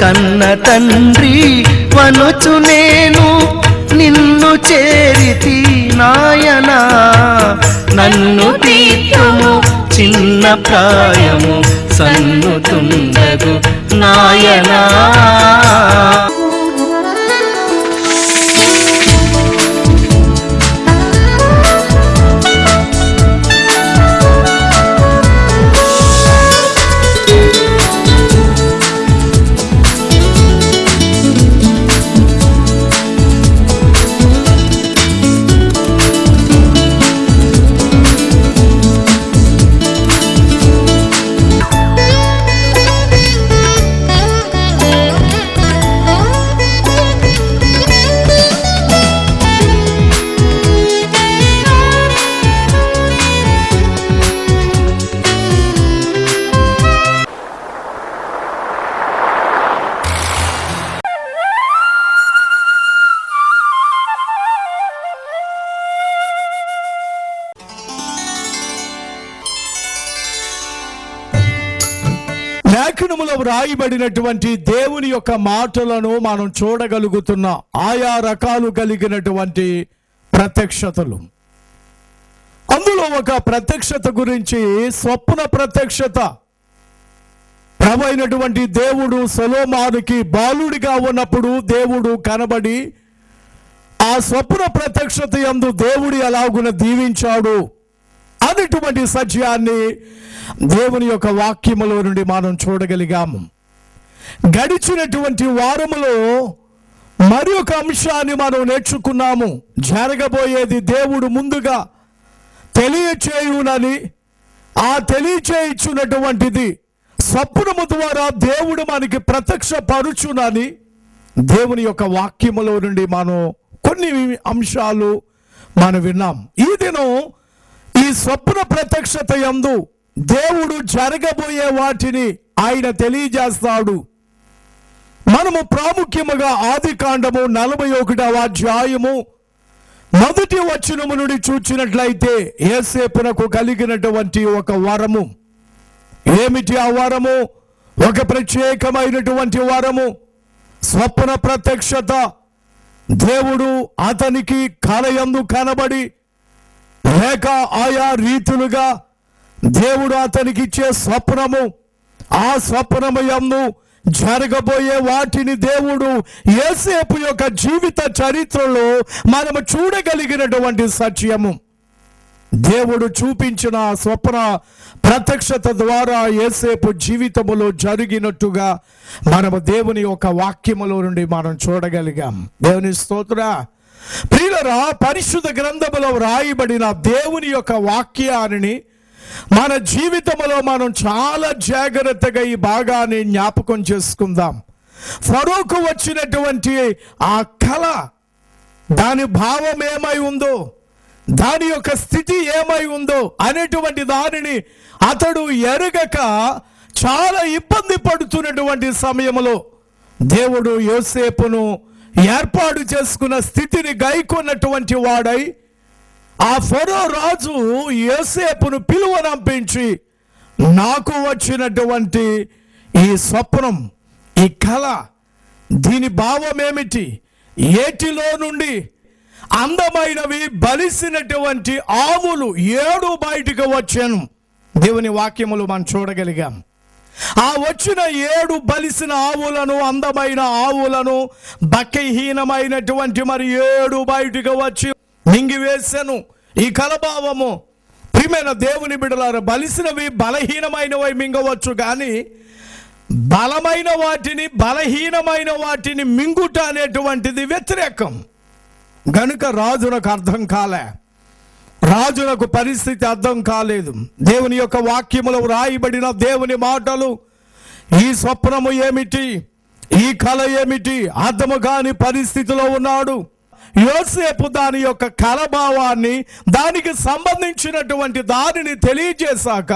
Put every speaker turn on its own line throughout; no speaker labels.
కన్న తండ్రి వనుచు నేను నిన్ను చేరితి నాయనా, నన్ను తీర్చుము చిన్న ప్రాయము సన్నుతుండగు నాయనా.
లేఖనములో వ్రాయబడినటువంటి దేవుని యొక్క మాటలను మనం చూడగలుగుతున్న ఆయా రకాలు కలిగినటువంటి ప్రత్యక్షతలు. అందులో ఒక ప్రత్యక్షత గురించి స్వప్న ప్రత్యక్షత. ప్రభు అయినటువంటి దేవుడు సొలొమోనుకి బాలుడిగా ఉన్నప్పుడు దేవుడు కనబడి ఆ స్వప్న ప్రత్యక్షత యందు దేవుడు ఎలాగున దీవించాడు అనేటువంటి సత్యాన్ని దేవుని యొక్క వాక్యములో నుండి మనం చూడగలిగాము. గడిచినటువంటి వారములో మరి ఒక అంశాన్ని మనం నేర్చుకున్నాము. జరగబోయేది దేవుడు ముందుగా తెలియచేయునని, ఆ తెలియచేయుచున్నటువంటిది స్వప్నము ద్వారా దేవుడు మనకి ప్రత్యక్షపరుచునని దేవుని యొక్క వాక్యములో నుండి మనం కొన్ని అంశాలు మనం విన్నాం. ఈ దినం ఈ స్వప్న ప్రత్యక్షత యందు దేవుడు జరగబోయే వాటిని ఆయన తెలియజేస్తాడు. మనము ప్రాముఖ్యముగా ఆదికాండము 41వ అధ్యాయము 1వ వచనము నుండి చూచినట్లయితే యోసేపునకు కలిగినటువంటి ఒక వరము. ఏమిటి ఆ వరము? ఒక ప్రత్యేకమైనటువంటి వరము, స్వప్న ప్రత్యక్షత. దేవుడు అతనికి కలయందు కనబడి లేక ఆయా రీతులుగా దేవుడు అతనికి ఇచ్చే స్వప్నము, ఆ స్వప్నము యందు జరగబోయే వాటిని దేవుడు యోసేపు యొక్క జీవిత చరిత్రలో మనము చూడగలిగినటువంటి సత్యము. దేవుడు చూపించిన స్వప్న ప్రత్యక్షత ద్వారా యోసేపు జీవితములో జరిగినట్టుగా మనము దేవుని యొక్క వాక్యములో నుండి మనం చూడగలిగాం. దేవుని స్తోత్రం. ప్రియులారా, పరిశుద్ధ గ్రంథములో వ్రాయబడిన దేవుని యొక్క వాక్యాన్ని మన జీవితంలో మనం చాలా జాగ్రత్తగా ఈ భాగాన్ని జ్ఞాపకం చేసుకుందాం. ఫరోకు వచ్చినటువంటి ఆ కళ, దాని భావం ఏమై ఉందో, దాని యొక్క స్థితి ఏమై ఉందో అనేటువంటి దానిని అతడు ఎరగక చాలా ఇబ్బంది పడుతున్నటువంటి సమయంలో దేవుడు యోసేపును ఏర్పాటు చేసుకున్న స్థితిని గైకొన్నటువంటి వాడై ఆ ఫరో రాజు యోసేపును పిలువనంపించి, నాకు వచ్చినటువంటి ఈ స్వప్నం, ఈ కళ, దీని భావం ఏమిటి? ఏటిలో నుండి అందమైనవి బలిసినటువంటి ఆవులు 7 బయటికి వచ్చాను. దేవుని వాక్యములు మనం చూడగలిగాం. ఆ వచ్చిన 7 బలిసిన ఆవులను, అందమైన ఆవులను బక్కహీనమైనటువంటి మరి 7 బయటికి వచ్చి మింగివేశాను. ఈ కలభావము ప్రియమైన దేవుని బిడ్డలారా, బలిసినవి బలహీనమైనవి మింగవచ్చు, కానీ బలమైన వాటిని, బలహీనమైన వాటిని మింగుట అనేటువంటిది వ్యతిరేకం. గనుక రాజునకు అర్థం కాలే, రాజునకు పరిస్థితి అర్థం కాలేదు. దేవుని యొక్క వాక్యములో రాయబడిన దేవుని మాటలు, ఈ స్వప్నము ఏమిటి, ఈ కళ ఏమిటి అర్థము కాని పరిస్థితిలో ఉన్నాడు. యోసేపు దాని యొక్క కలభావాన్ని, దానికి సంబంధించినటువంటి దానిని తెలియజేశాక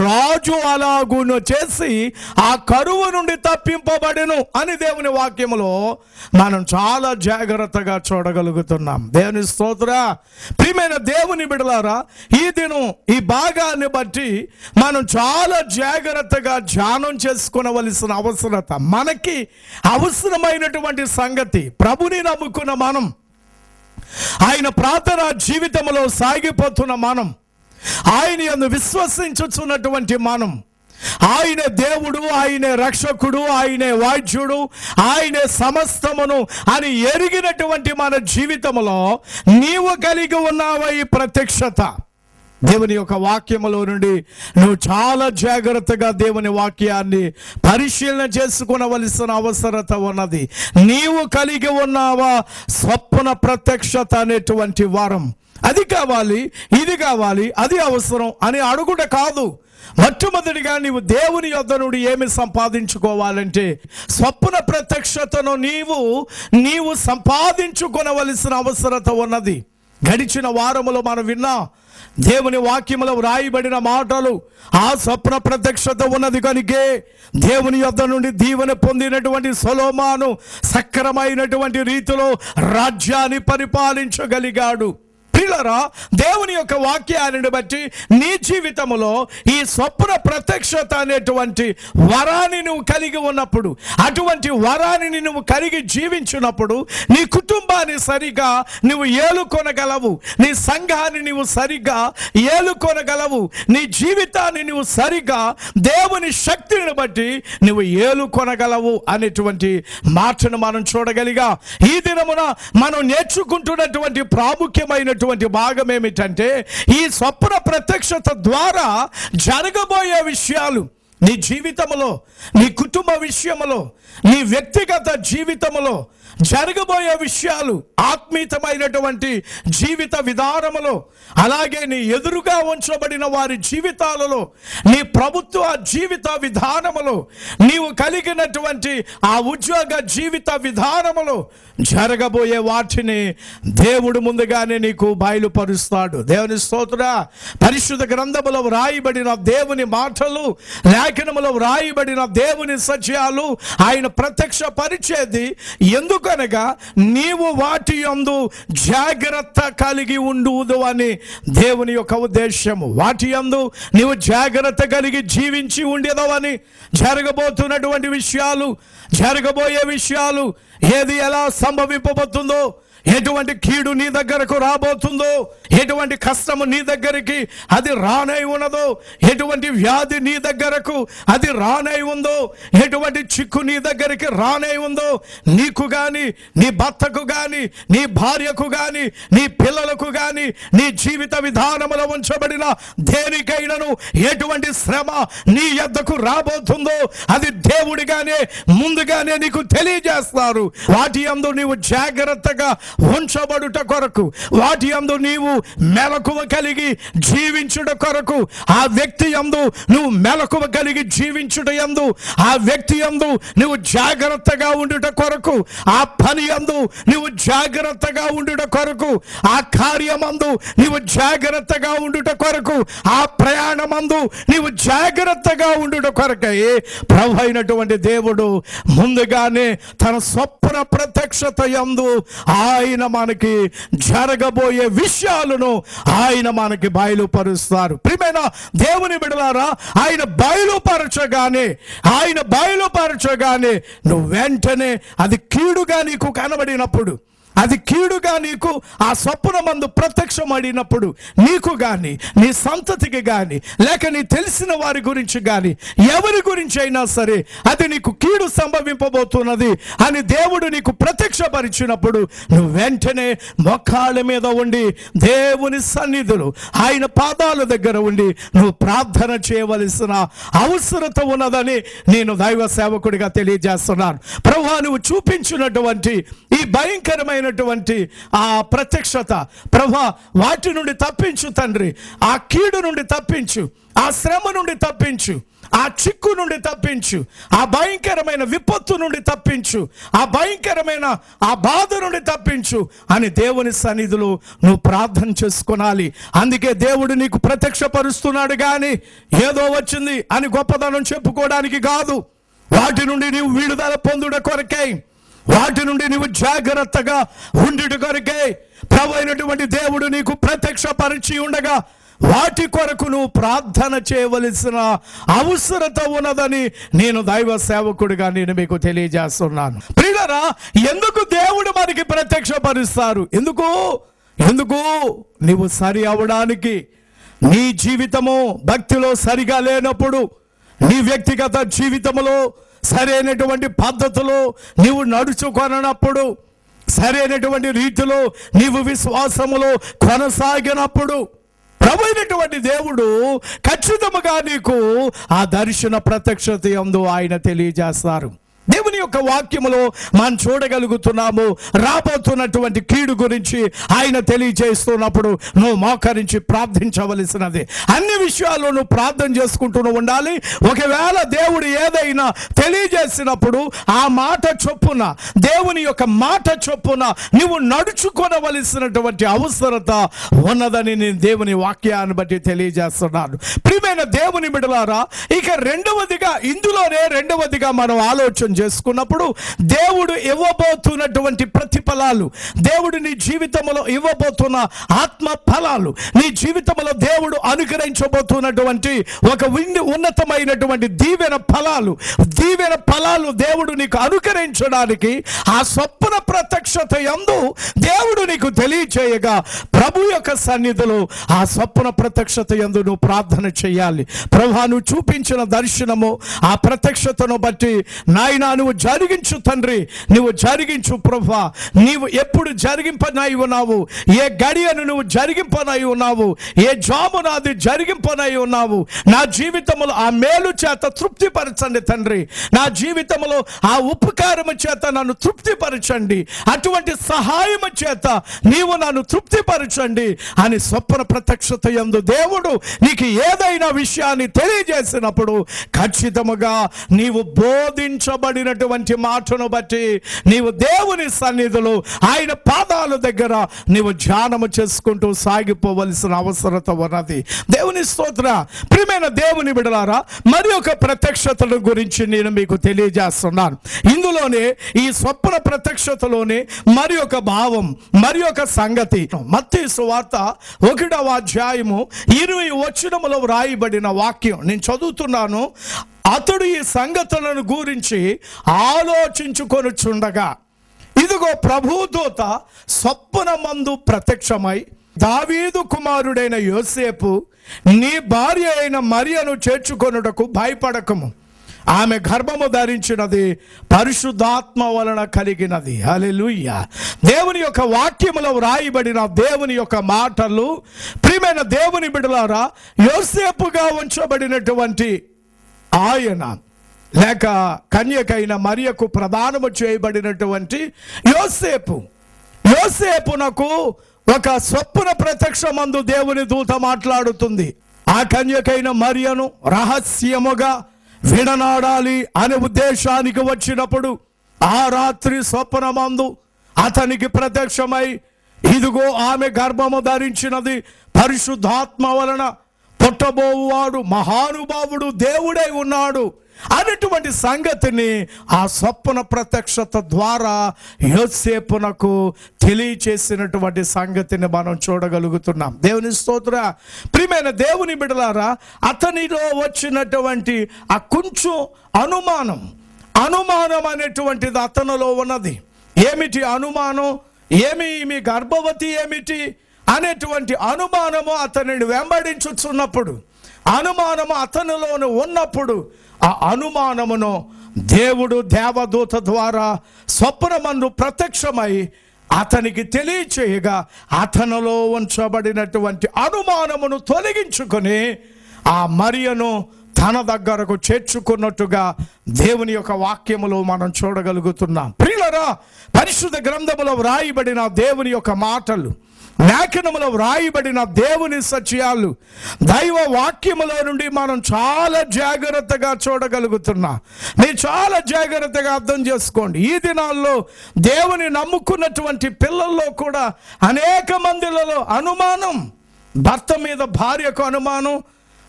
రాజు అలాగును చేసి ఆ కరువు నుండి తప్పింపబడెను అని దేవుని వాక్యములో మనం చాలా జాగ్రత్తగా చూడగలుగుతున్నాం. దేవుని స్తోత్ర. ప్రియమైన దేవుని బిడ్డలారా, ఈ దినం ఈ భాగాన్ని బట్టి మనం చాలా జాగ్రత్తగా ధ్యానం చేసుకునవలసిన అవసరత, మనకి అవసరమైనటువంటి సంగతి, ప్రభుని నమ్ముకున్న మనం, ఆయన ప్రార్థనా జీవితంలో సాగిపోతున్న మనం, ఆయన యందు విశ్వసించుచున్నటువంటి మనం, ఆయనే దేవుడు, ఆయనే రక్షకుడు, ఆయనే వాద్యుడు, ఆయనే సమస్తమును అని ఎరిగినటువంటి మన జీవితంలో నీవు కలిగి ఉన్నావా ఈ ప్రత్యక్షత? దేవుని యొక్క వాక్యములో నుండి నువ్వు చాలా జాగ్రత్తగా దేవుని వాక్యాన్ని పరిశీలన చేసుకునవలసిన అవసరత ఉన్నది. నీవు కలిగి ఉన్నావా స్వప్న ప్రత్యక్షత అనేటువంటి వరం? అది కావాలి, ఇది కావాలి, అది అవసరం అని అడుగుట కాదు. మొట్టమొదటిగా నీవు దేవుని యొద్ద నుండి ఏమి సంపాదించుకోవాలంటే స్వప్న ప్రత్యక్షతను నీవు సంపాదించుకొనవలసిన అవసరత ఉన్నది. గడిచిన వారములో మనం విన్నా దేవుని వాక్యములో వ్రాయబడిన మాటలు, ఆ స్వప్న ప్రత్యక్షత ఉన్నది కనుకే దేవుని యొద్ద నుండి దీవెన పొందినటువంటి సొలొమోను సక్రమైనటువంటి రీతిలో రాజ్యాన్ని పరిపాలించగలిగాడు. ప్రియులారా, దేవుని యొక్క వాక్యాన్ని బట్టి నీ జీవితంలో ఈ స్వప్న ప్రత్యక్షత అనేటువంటి వరాన్ని నువ్వు కలిగి ఉన్నప్పుడు, అటువంటి వరాన్ని నువ్వు కలిగి జీవించినప్పుడు నీ కుటుంబాన్ని సరిగా నువ్వు ఏలుకొనగలవు, నీ సంఘాన్ని నువ్వు సరిగా ఏలుకొనగలవు, నీ జీవితాన్ని నువ్వు సరిగా దేవుని శక్తిని బట్టి నువ్వు ఏలుకొనగలవు అనేటువంటి మాటను మనం చూడగలిగా. ఈ దినమున మనం నేర్చుకుంటున్నటువంటి ప్రాముఖ్యమైనటువంటి భాగం ఏమిటంటే, ఈ స్వప్న ప్రత్యక్షత ద్వారా జరగబోయే విషయాలు నీ జీవితంలో, నీ కుటుంబ విషయంలో, నీ వ్యక్తిగత జీవితంలో జరగబోయే విషయాలు, ఆత్మీయమైనటువంటి జీవిత విధానములో, అలాగే నీ ఎదురుగా ఉంచబడిన వారి జీవితాలలో, నీ ప్రభుత్వ జీవిత విధానములో, నీవు కలిగినటువంటి ఆ ఉద్యోగ జీవిత విధానములో జరగబోయే వాటిని దేవుడు ముందుగానే నీకు బయలుపరుస్తాడు. దేవుని స్తోత్ర. పరిశుద్ధ గ్రంథములో వ్రాయబడిన దేవుని మాటలు, లేఖనములో వ్రాయబడిన దేవుని సత్యాలు ఆయన ప్రత్యక్ష పరిచేది ఎందుకనగా నీవు వాటి యందు జాగ్రత్త కలిగి ఉండుదు అని దేవుని యొక్క ఉద్దేశము. వాటి యందు నీవు జాగ్రత్త కలిగి జీవించి ఉండేదవని, జరగబోతున్నటువంటి విషయాలు, జరగబోయే విషయాలు, ఏది ఎలా సంభవింపబోతుందో, ఎటువంటి కీడు నీ దగ్గరకు రాబోతుందో, ఎటువంటి కష్టము నీ దగ్గరికి అది రానై ఉన్నదో, ఎటువంటి వ్యాధి నీ దగ్గరకు అది రానై ఉందో, ఎటువంటి చిక్కు నీ దగ్గరికి రానై ఉందో, నీకు కానీ, నీ భర్తకు కానీ, నీ భార్యకు కానీ, నీ పిల్లలకు కానీ, నీ జీవిత విధానములో ఉంచబడిన దేనికైనాను ఎటువంటి శ్రమ నీ యొద్దకు రాబోతుందో అది దేవుడిగానే ముందుగానే నీకు తెలియజేస్తారు. వాటి యందు నీవు జాగ్రత్తగా ఉంచబడుట కొరకు, వాటి యందు నీవు మెలకువ కలిగి జీవించుట కొరకు, ఆ వ్యక్తి యందు నువ్వు మెలకువ కలిగి జీవించుట యందు, ఆ వ్యక్తి యందు నువ్వు జాగ్రత్తగా ఉండుట కొరకు, ఆ పని యందు నువ్వు జాగ్రత్తగా ఉండుట కొరకు, ఆ కార్యమందు నువ్వు జాగ్రత్తగా ఉండుట కొరకు, ఆ ప్రయాణమందు నువ్వు జాగ్రత్తగా ఉండుట కొరకై ప్రభు అయినటువంటి దేవుడు ముందుగానే తన స్వప్న ప్రత్యక్షత యందు ఆయన మనకి జరగబోయే విషయాలను ఆయన మనకి బయలుపరుస్తారు. ప్రియమైన దేవుని బిడ్డలారా, ఆయన బయలుపరచగానే నువ్వు వెంటనే అది కీడుగా నీకు కనబడినప్పుడు, అది కీడుగా నీకు ఆ స్వప్నమందు ప్రత్యక్షమడినప్పుడు, నీకు కానీ, నీ సంతతికి కానీ, లేక నీ తెలిసిన వారి గురించి కానీ, ఎవరి గురించి అయినా సరే అది నీకు కీడు సంభవింపబోతున్నది అని దేవుడు నీకు ప్రత్యక్షపరిచినప్పుడు నువ్వు వెంటనే మోకాళ్ళ మీద ఉండి దేవుని సన్నిధిలో ఆయన పాదాల దగ్గర ఉండి నువ్వు ప్రార్థన చేయవలసిన అవసరత ఉన్నదని నేను దైవ సేవకుడిగా తెలియజేస్తున్నాను. ప్రభువా, నువ్వు చూపించినటువంటి ఈ భయంకరమైన ఆ ప్రత్యక్షత ప్రభువా, వాటి నుండి తప్పించు తండ్రి, ఆ కీడు నుండి తప్పించు, ఆ శ్రమ నుండి తప్పించు, ఆ చిక్కు నుండి తప్పించు, ఆ భయంకరమైన విపత్తు నుండి తప్పించు, ఆ భయంకరమైన ఆ బాధ నుండి తప్పించు అని దేవుని సన్నిధిలో నువ్వు ప్రార్థన చేసుకొనాలి. అందుకే దేవుడు నీకు ప్రత్యక్షపరుస్తున్నాడు కానీ ఏదో వచ్చింది అని గొప్పదనం చెప్పుకోవడానికి కాదు. వాటి నుండి నీవు విడుదల పొందుట కొరకై, వాటి నుండి నీవు జాగ్రత్తగా ఉండుట కొరకై ప్రభు అయినటువంటి దేవుడు నీకు ప్రత్యక్షపరిచి ఉండగా వాటి కొరకు నువ్వు ప్రార్థన చేయవలసిన అవసరత ఉన్నదని నేను దైవ సేవకుడిగా నేను మీకు తెలియజేస్తున్నాను. ప్రియులారా, ఎందుకు దేవుడు మనకి ప్రత్యక్షపరుస్తారు? ఎందుకు నీవు సరి అవడానికి, నీ జీవితము భక్తిలో సరిగా లేనప్పుడు, నీ వ్యక్తిగత జీవితంలో సరైనటువంటి పద్ధతిలో నీవు నడుచుకొనప్పుడు, సరైనటువంటి రీతిలో నీవు విశ్వాసములో కొనసాగినప్పుడు ప్రభు అయినటువంటి దేవుడు ఖచ్చితంగా నీకు ఆ దర్శన ప్రత్యక్షత యందు ఆయన తెలియజేస్తారు. దేవుని యొక్క వాక్యములో మనం చూడగలుగుతున్నాము. రాబోతున్నటువంటి కీడు గురించి ఆయన తెలియజేస్తున్నప్పుడు నువ్వు మోకరించి ప్రార్థించవలసినది. అన్ని విషయాల్లో నువ్వు ప్రార్థన చేసుకుంటూ ఉండాలి. ఒకవేళ దేవుడు ఏదైనా తెలియజేసినప్పుడు ఆ మాట చొప్పున, దేవుని యొక్క మాట చొప్పున నువ్వు నడుచుకోవలసినటువంటి అవసరత ఉన్నదని నేను దేవుని వాక్యాన్ని బట్టి తెలియజేస్తున్నాను. ప్రియమైన దేవుని బిడ్డలారా, ఇక రెండవదిగా మనం ఆలోచన చేసుకున్నప్పుడు దేవుడు ఇవ్వబోతున్నటువంటి ప్రతిఫలాలు, దేవుడు నీ జీవితంలో ఇవ్వబోతున్న ఆత్మ ఫలాలు, నీ జీవితంలో దేవుడు అనుగ్రహించబోతున్నటువంటి ఒక ఉన్నతమైనటువంటి దీవెన ఫలాలు దేవుడు నీకు అనుగ్రహించడానికి ఆ స్వప్న ప్రత్యక్షత యందు దేవుడు నీకు తెలియచేయగా ప్రభు యొక్క సన్నిధిలో ఆ స్వప్న ప్రత్యక్షత యందు నువ్వు ప్రార్థన చేయాలి. ప్రభువా, నువ్వు చూపించిన దర్శనము ఆ ప్రత్యక్షతను బట్టి నాయన నువ్వు జరిగించు తండ్రి, నువ్వు జరిగించు ప్రభువా. నీవు ఎప్పుడు జరిగింపనై ఉన్నావు, ఏ గడియను నువ్వు జరిగింపనై ఉన్నావు, ఏ జామున అది జరిగింపనై ఉన్నావు. నా జీవితంలో ఆ మేలు చేత తృప్తిపరచండి తండ్రి, నా జీవితంలో ఆ ఉపకారము చేత నన్ను తృప్తిపరచండి, అటువంటి సహాయము చేత నీవు నన్ను తృప్తిపరచండి అని స్వప్న ప్రత్యక్షత యందు దేవుడు నీకు ఏదైనా విషయాన్ని తెలియజేసినప్పుడు ఖచ్చితముగా నీవు బోధించబడినటువంటి మాటను బట్టి నీవు దేవుని సన్నిధిలో ఆయన పాదాల దగ్గర నీవు ధ్యానము చేసుకుంటూ సాగిపోవలసిన అవసరత ఉన్నది. దేవుని స్తోత్ర. ప్రియమైన దేవుని బిడ్డలారా, మరి ఒక ప్రత్యక్షతల గురించి నేను మీకు తెలియజేస్తున్నాను. ఇందులోనే ఈ స్వప్న ప్రత్యక్షతలోనే మరి ఒక భావం, మరి ఒక సంగతి. మత్తయి సువార్త 1వ అధ్యాయము 20 వచనములో వ్రాయబడిన వాక్యం నేను చదువుతున్నాను. అతడు ఈ సంగతులను గురించి ఆలోచించుకొనుచుండగా ఇదిగో ప్రభుదూత స్వప్నమందు ప్రత్యక్షమై, దావీదు కుమారుడైన యోసేపు, నీ భార్య అయిన మరియను చేర్చుకొనుటకు భయపడకము, ఆమె గర్భము ధరించినది పరిశుద్ధాత్మ వలన కలిగినది. హల్లెలూయా. దేవుని యొక్క వాక్యములో వ్రాయబడిన దేవుని యొక్క మాటలు ప్రియమైన దేవుని బిడ్డలారా, యోసేపుగా ఉంచబడినటువంటి ఆయన లేక కన్యకైన మరియకు ప్రదానము చేయబడినటువంటి యోసేపునకు ఒక స్వప్న ప్రత్యక్షమందు దేవుని దూత మాట్లాడుతుంది. ఆ కన్యకైన మరియను రహస్యముగా విడనాడాలి అనే ఉద్దేశానికి వచ్చినప్పుడు ఆ రాత్రి స్వప్నమందు అతనికి ప్రత్యక్షమై, ఇదిగో ఆమె గర్భము ధరించినది పరిశుద్ధాత్మ వలన, పుట్టబోవాడు మహానుభావుడు దేవుడై ఉన్నాడు అనేటువంటి సంగతిని ఆ స్వప్న ప్రత్యక్షత ద్వారా యోసేపునకు తెలియచేసినటువంటి సంగతిని మనం చూడగలుగుతున్నాం. దేవుని స్తోత్ర. ప్రియమైన దేవుని బిడ్డలారా, అతనిలో వచ్చినటువంటి ఆ కొంచెం అనుమానం అనేటువంటిది అతనిలో ఉన్నది. ఏమిటి అనుమానం? ఈమె గర్భవతి ఏమిటి అనేటువంటి అనుమానము అతనిని వెంబడించుచున్నప్పుడు, అనుమానము అతనిలోను ఉన్నప్పుడు ఆ అనుమానమును దేవుడు దేవదూత ద్వారా స్వప్నమందు ప్రత్యక్షమై అతనికి తెలియచేయగా అతనిలో ఉంచబడినటువంటి అనుమానమును తొలగించుకొని ఆ మరియను తన దగ్గరకు చేర్చుకున్నట్టుగా దేవుని యొక్క వాక్యములో మనం చూడగలుగుతున్నాం. ప్రియులారా, పరిశుద్ధ గ్రంథములో వ్రాయబడిన దేవుని యొక్క మాటలు లేఖనములో వ్రాయబడిన దేవుని సత్యాలు దైవ వాక్యములో నుండి మనం చాలా జాగ్రత్తగా చూడగలుగుతున్నాం. మీరు చాలా జాగ్రత్తగా అర్థం చేసుకోండి. ఈ దినాల్లో దేవుని నమ్ముకున్నటువంటి పిల్లల్లో కూడా అనేక మందిలలో అనుమానం, భర్త మీద భార్యకు అనుమానం,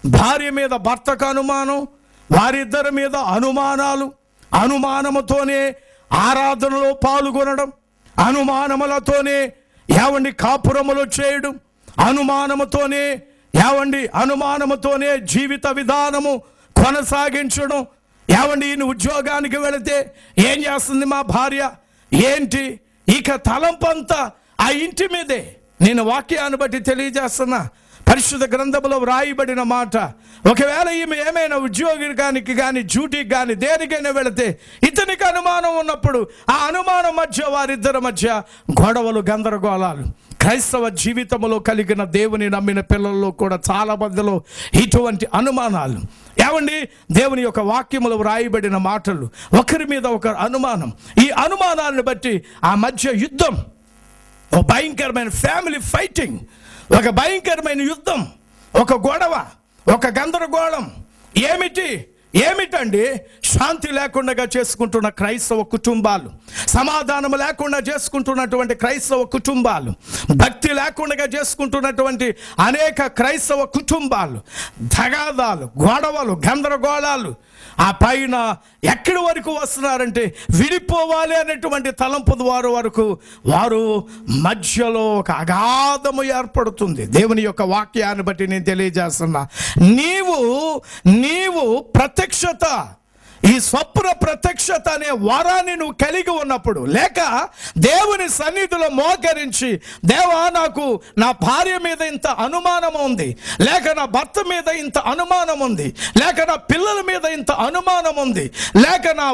భార్య మీద భర్తకు అనుమానం, వారిద్దరి మీద అనుమానాలు, అనుమానముతోనే ఆరాధనలో పాల్గొనడం, అనుమానములతోనే కాపురములు చేయడం, అనుమానముతోనే జీవిత విధానము కొనసాగించడం. ఈయన ఉద్యోగానికి వెళితే ఏం చేస్తుంది మా భార్య, ఏంటి ఇక తలంపంతా ఆ ఇంటి మీదే. నేను వాక్యాన్ని బట్టి తెలియజేస్తున్నా, పరిశుద్ధ గ్రంథములో వ్రాయబడిన మాట, ఒకవేళ ఈమె ఏమైనా ఉద్యోగానికి కానీ డ్యూటీకి కానీ దేనికైనా వెళితే ఇతనికి అనుమానం ఉన్నప్పుడు ఆ అనుమానం మధ్య వారిద్దరి మధ్య గొడవలు, గందరగోళాలు. క్రైస్తవ జీవితంలో కలిగిన దేవుని నమ్మిన పిల్లల్లో కూడా చాలా మందిలో ఇటువంటి అనుమానాలు. దేవుని యొక్క వాక్యములో వ్రాయబడిన మాటలు, ఒకరి మీద ఒకరు అనుమానం. ఈ అనుమానాలను బట్టి ఆ మధ్య యుద్ధం, ఒక భయంకరమైన ఫ్యామిలీ ఫైటింగ్, ఒక భయంకరమైన యుద్ధం, ఒక గొడవ, ఒక గందరగోళం. ఏమిటండి? శాంతి లేకుండా చేసుకుంటున్న క్రైస్తవ కుటుంబాలు, సమాధానం లేకుండా చేసుకుంటున్నటువంటి క్రైస్తవ కుటుంబాలు, భక్తి లేకుండా చేసుకుంటున్నటువంటి అనేక క్రైస్తవ కుటుంబాలు, తగాదాలు, గొడవలు, గందరగోళాలు. ఆ పైన ఎక్కడి వరకు వస్తున్నారంటే విడిపోవాలి అనేటువంటి తలంపు ద్వారా వరకు వారు మధ్యలో ఒక అగాధము ఏర్పడుతుంది. దేవుని యొక్క వాక్యాన్ని బట్టి నేను తెలియజేస్తున్నా, నీవు ప్రత్యక్షత, ఈ స్వప్న ప్రత్యక్షత అనే వరాన్ని నువ్వు కలిగి ఉన్నప్పుడు, లేక దేవుని సన్నిధిలో మోకరించి, దేవా నాకు నా భార్య మీద ఇంత అనుమానం ఉంది, లేక నా భర్త మీద ఇంత అనుమానం ఉంది, లేక నా పిల్లల మీద ఇంత అనుమానం ఉంది, లేక నా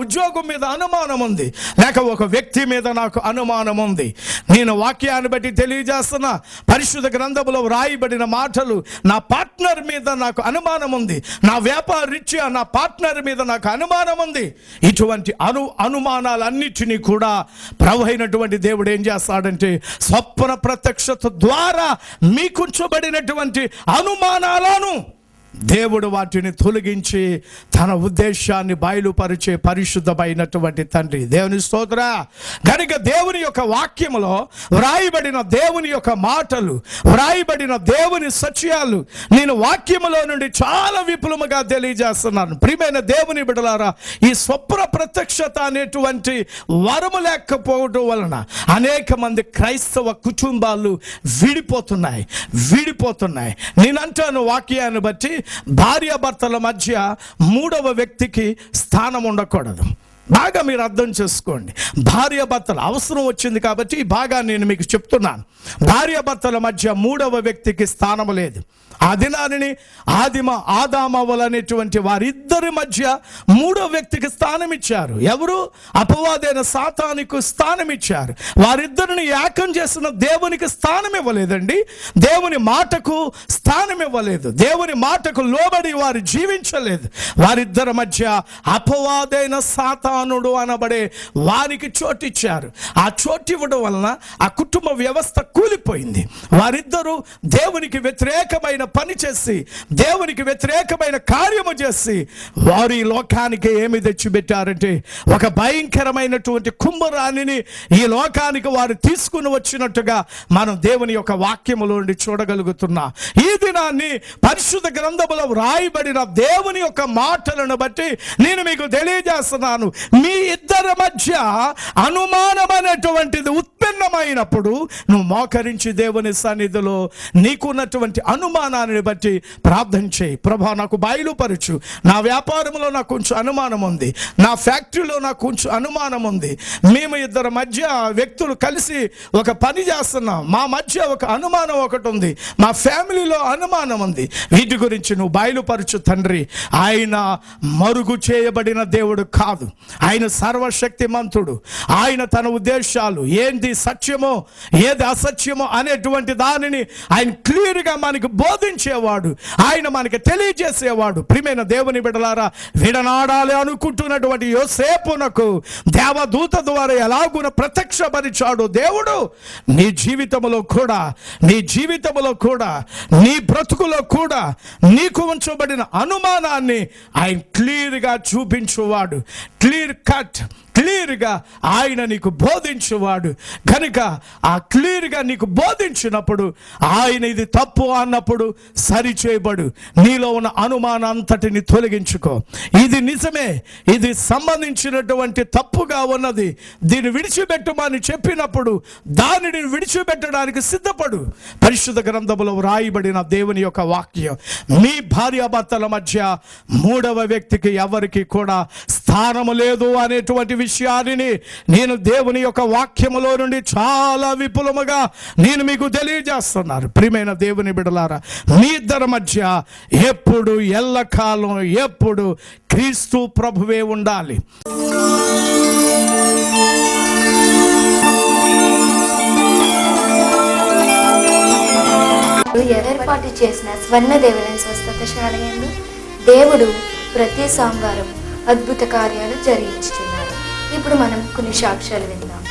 ఉద్యోగం మీద అనుమానం ఉంది, లేక ఒక వ్యక్తి మీద నాకు అనుమానం ఉంది. నేను వాక్యాన్ని బట్టి తెలియజేస్తున్నా, పరిశుద్ధ గ్రంథములో వ్రాయబడిన మాటలు, నా పార్ట్నర్ మీద నాకు అనుమానం ఉంది, నా వ్యాపార రీత్యా నా పార్ట్నర్ మీద నాకు అనుమానం ఉంది. ఇటువంటి అనుమానాలన్నిటినీ కూడా ప్రభు అయినటువంటి దేవుడు ఏం చేస్తాడంటే స్వప్న ప్రత్యక్షత ద్వారా మీకుంచబడినటువంటి అనుమానాలను దేవుడు వాటిని తొలగించి తన ఉద్దేశాన్ని బయలుపరిచే పరిశుద్ధమైనటువంటి తండ్రి. దేవుని స్తోత్ర. కనుక దేవుని యొక్క వాక్యములో వ్రాయబడిన దేవుని యొక్క మాటలు, వ్రాయబడిన దేవుని సత్యాలు నేను వాక్యములో నుండి చాలా విపులముగా తెలియజేస్తున్నాను. ప్రియమైన దేవుని బిడ్డలారా, ఈ స్వప్న ప్రత్యక్షత అనేటువంటి వరము లేకపోవడం వలన అనేక మంది క్రైస్తవ కుటుంబాలు విడిపోతున్నాయి. నేనంటాను వాక్యాన్ని బట్టి, భార్యాభర్తల మధ్య మూడవ వ్యక్తికి స్థానం ఉండకూడదు. బాగా మీరు అర్థం చేసుకోండి. భార్యాభర్తల అవసరం వచ్చింది కాబట్టి ఈ భాగాన్ని నేను మీకు చెప్తున్నాను. భార్యాభర్తల మధ్య మూడవ వ్యక్తికి స్థానం లేదు. ఆ దినాన్ని ఆదామవ్వలు అనేటువంటి వారిద్దరి మధ్య మూడో వ్యక్తికి స్థానం ఇచ్చారు. ఎవరు? అపవాదైన సాతానుకు స్థానం ఇచ్చారు. వారిద్దరిని ఏకం చేసిన దేవునికి స్థానం ఇవ్వలేదండి. దేవుని మాటకు స్థానం ఇవ్వలేదు. దేవుని మాటకు లోబడి వారు జీవించలేదు. వారిద్దరి మధ్య అపవాదైన సాతానుడు అనబడే వారికి చోటిచ్చారు. ఆ చోటు ఇవ్వడం వలన ఆ కుటుంబ వ్యవస్థ కూలిపోయింది. వారిద్దరూ దేవునికి వ్యతిరేకమైన పని చేసి, దేవునికి వ్యతిరేకమైన కార్యము చేసి, వారు ఈ లోకానికి ఏమి తెచ్చిపెట్టారంటే ఒక భయంకరమైనటువంటి కుంభరాణిని ఈ లోకానికి వారు తీసుకుని వచ్చినట్టుగా మనం దేవుని యొక్క వాక్యములో నుండి చూడగలుగుతున్నా. ఈ దినాన్ని పరిశుద్ధ గ్రంథములో వ్రాయబడిన దేవుని యొక్క మాటలను బట్టి నేను మీకు తెలియజేస్తున్నాను. మీ ఇద్దరి మధ్య అనుమానం అనేటువంటిది ఉత్పన్నమైనప్పుడు నువ్వు మోకరించి దేవుని సన్నిధిలో నీకున్నటువంటి అనుమానాన్ని బట్టి ప్రార్థన చేయి. ప్రభా, నాకు బయలుపరచు. నా వ్యాపారంలో నాకు కొంచెం అనుమానం ఉంది, నా ఫ్యాక్టరీలో నాకు కొంచెం అనుమానం ఉంది, మేము ఇద్దరు మధ్య వ్యక్తులు కలిసి ఒక పని చేస్తున్నాం, మా మధ్య ఒక అనుమానం ఒకటి ఉంది, మా ఫ్యామిలీలో అనుమానం ఉంది. వీటి గురించి నువ్వు బయలుపరచు తండ్రి. ఆయన మరుగు చేయబడిన దేవుడు కాదు. ఆయన సర్వశక్తిమంతుడు. ఆయన తన ఉద్దేశాలు ఏంటి సత్యమో ఏది అసత్యమో అనేటువంటి దానిని ఆయన క్లియర్గా మనకు బోధించేవాడు, ఆయన మనకి తెలియజేసేవాడు. ప్రియమైన దేవుని బిడ్డలారా, విడనాడాలి అనుకుంటున్నటువంటి యోసేపునకు దేవదూత ద్వారా ఎలాగున ప్రత్యక్షపరిచాడు దేవుడు. నీ జీవితంలో కూడా నీ బ్రతుకులో కూడా నీకు ఉంచబడిన అనుమానాన్ని ఆయన క్లియర్గా చూపించువాడు. క్లియర్గా ఆయన నీకు బోధించువాడు. కనుక ఆ క్లియర్గా నీకు బోధించినప్పుడు ఆయన ఇది తప్పు అన్నప్పుడు సరిచేయబడు. నీలో ఉన్న అనుమానం అంతటిని తొలగించుకో. ఇది నిజమే, ఇది సంబంధించినటువంటి తప్పుగా ఉన్నది, దీన్ని విడిచిపెట్టమని చెప్పినప్పుడు దానిని విడిచిపెట్టడానికి సిద్ధపడు. పరిశుద్ధ గ్రంథములో వ్రాయబడిన దేవుని యొక్క వాక్యం, మీ భార్యాభర్తల మధ్య మూడవ వ్యక్తికి ఎవరికి కూడా స్థానము లేదు అనేటువంటి విషయాన్ని నేను దేవుని యొక్క వాక్యములో నుండి చాలా విపులముగా నేను మీకు తెలియజేస్తున్నాను. ప్రియమైన దేవుని బిడ్డలారా, మీ ఇద్దరి మధ్య ఎప్పుడు ఎల్లకాలం ఎప్పుడు క్రీస్తు ప్రభువే ఉండాలి.
ఏర్పాటు చేసిన స్వర్ణ దేవాలయం స్వస్థతశాలయందు దేవుడు ప్రతి సోమవారం అద్భుత కార్యాలు జరిగించుతున్నారు. ఇప్పుడు మనం కొన్ని సాక్ష్యాలు విందాం.